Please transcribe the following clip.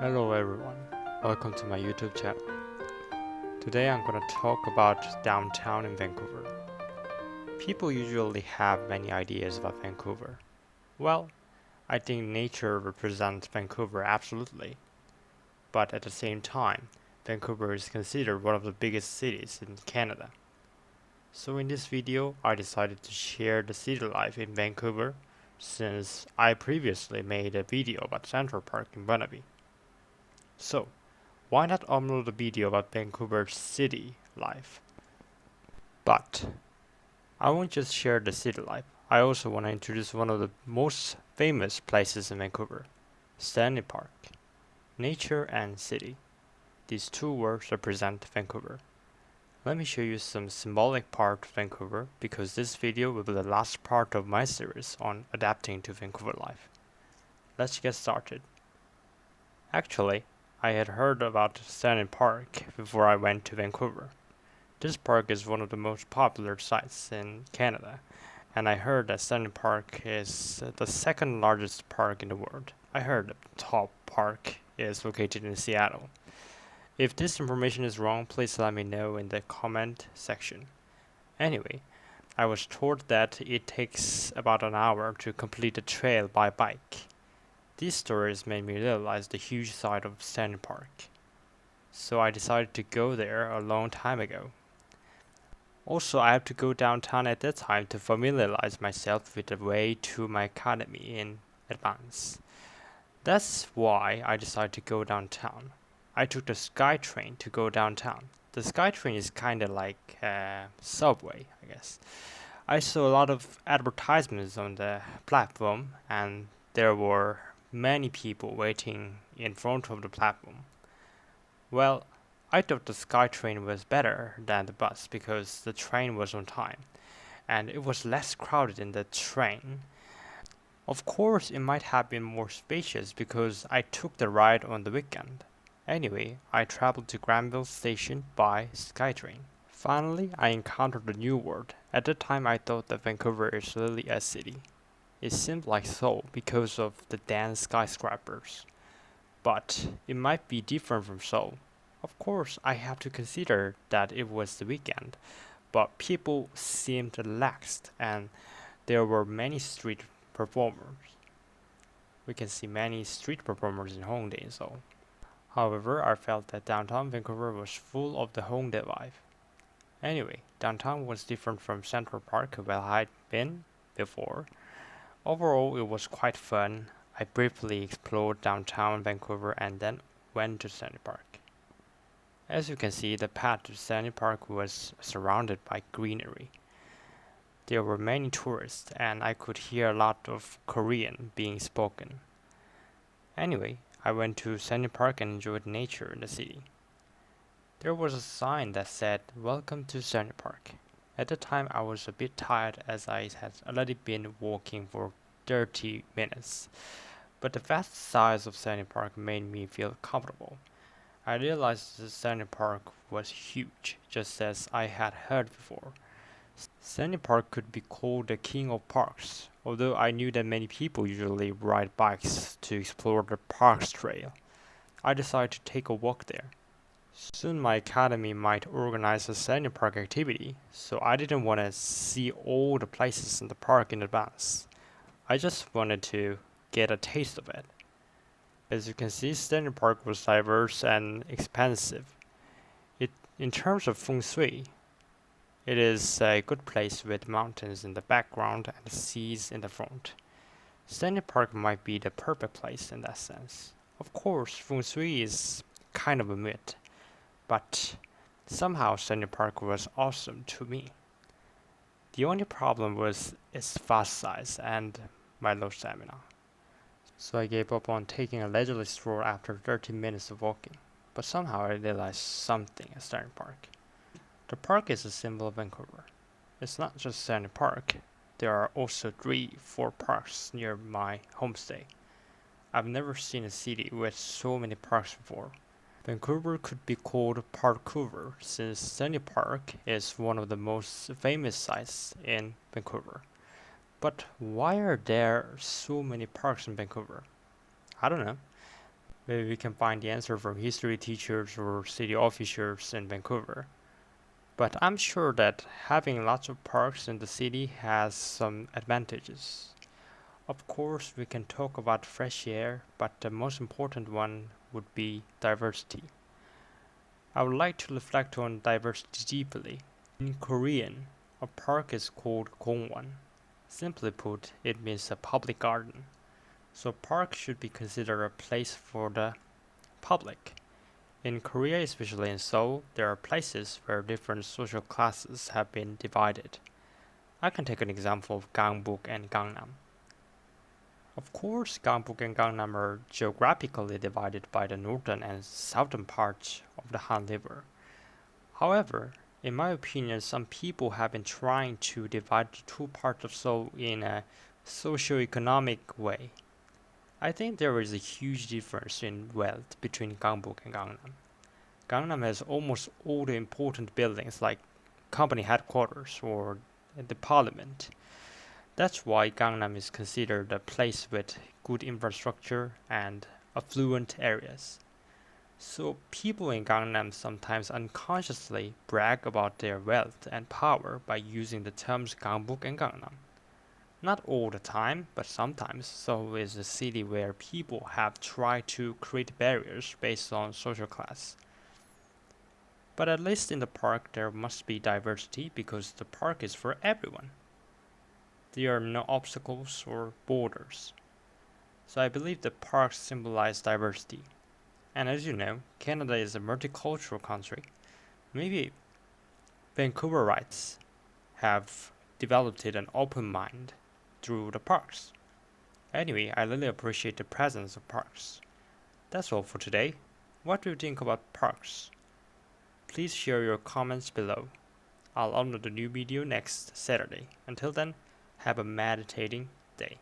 Hello everyone, welcome to my YouTube channel. Today I'm gonna talk about downtown in Vancouver. People usually have many ideas about Vancouver. Well, I think nature represents Vancouver absolutely, but at the same time, Vancouver is considered one of the biggest cities in Canada. So in this video, I decided to share the city life in Vancouver since I previously made a video about Central Park in Burnaby. So, why not upload a video about Vancouver city life? But I won't just share the city life. I also want to introduce one of the most famous places in Vancouver, Stanley Park. Nature and city. These two words represent Vancouver. Let me show you some symbolic part of Vancouver because this video will be the last part of my series on adapting to Vancouver life. Let's get started. Actually, I had heard about Stanley Park before I went to Vancouver. This park is one of the most popular sites in Canada, and I heard that Stanley Park is the second largest park in the world. I heard the top park is located in Seattle. If this information is wrong, please let me know in the comment section. Anyway, I was told that it takes about an hour to complete the trail by bike. These stories made me realize the huge size of Stanley Park. So I decided to go there a long time ago. Also, I have to go downtown at that time to familiarize myself with the way to my academy in advance. That's why I decided to go downtown. I took the SkyTrain to go downtown. The SkyTrain is kind of like a subway, I guess. I saw a lot of advertisements on the platform, and there were many people waiting in front of the platform. Well, I thought the SkyTrain was better than the bus because the train was on time and it was less crowded in the train. Of course, it might have been more spacious because I took the ride on the weekend. Anyway, I traveled to Granville Station by SkyTrain. Finally, I encountered a new world. At the time, I thought that Vancouver is really a city. It seemed like Seoul because of the dense skyscrapers. But it might be different from Seoul. Of course, I have to consider that it was the weekend, but people seemed relaxed and there were many street performers. We can see many street performers in Hongdae in Seoul. However, I felt that downtown Vancouver was full of the Hongdae vibe. Anyway, downtown was different from Central Park where I'd been before. Overall, it was quite fun. I briefly explored downtown Vancouver and then went to Stanley Park. As you can see, the path to Stanley Park was surrounded by greenery. There were many tourists and I could hear a lot of Korean being spoken. Anyway, I went to Stanley Park and enjoyed nature in the city. There was a sign that said, "Welcome to Stanley Park." At the time I was a bit tired as I had already been walking for 30 minutes, but the vast size of Stanley Park made me feel comfortable. I realized that Stanley Park was huge, just as I had heard before. Stanley Park could be called the king of parks, although I knew that many people usually ride bikes to explore the parks trail. I decided to take a walk there. Soon my academy might organize a Stanley Park activity, so I didn't want to see all the places in the park in advance. I just wanted to get a taste of it. As you can see, Stanley Park was diverse and expansive. In terms of feng shui, it is a good place with mountains in the background and seas in the front. Stanley Park might be the perfect place in that sense. Of course, feng shui is kind of a myth, but somehow Stanley Park was awesome to me. The only problem was its fast size and my low stamina. So I gave up on taking a leisurely stroll after 30 minutes of walking. But somehow I realized something at Stanley Park. The park is a symbol of Vancouver. It's not just Stanley Park. There are also 3, 4 parks near my homestay. I've never seen a city with so many parks before. Vancouver could be called Parkouver since Stanley Park is one of the most famous sites in Vancouver. But why are there so many parks in Vancouver? I don't know. Maybe we can find the answer from history teachers or city officials in Vancouver. But I'm sure that having lots of parks in the city has some advantages. Of course, we can talk about fresh air, but the most important one would be diversity. I would like to reflect on diversity deeply. In Korean, a park is called Gongwon. Simply put, it means a public garden. So park should be considered a place for the public. In Korea, especially in Seoul, there are places where different social classes have been divided. I can take an example of Gangbuk and Gangnam. Of course, Gangbuk and Gangnam are geographically divided by the northern and southern parts of the Han River. However, in my opinion, some people have been trying to divide the two parts of Seoul in a socio-economic way. I think there is a huge difference in wealth between Gangbuk and Gangnam. Gangnam has almost all the important buildings like company headquarters or the parliament. That's why Gangnam is considered a place with good infrastructure and affluent areas. So people in Gangnam sometimes unconsciously brag about their wealth and power by using the terms Gangbuk and Gangnam. Not all the time, but sometimes Seoul is a city where people have tried to create barriers based on social class. But at least in the park there must be diversity because the park is for everyone. There are no obstacles or borders. So I believe the parks symbolize diversity. And as you know, Canada is a multicultural country. Maybe Vancouverites have developed an open mind through the parks. Anyway, I really appreciate the presence of parks. That's all for today. What do you think about parks? Please share your comments below. I'll upload a new video next Saturday. Until then, have a meditating day.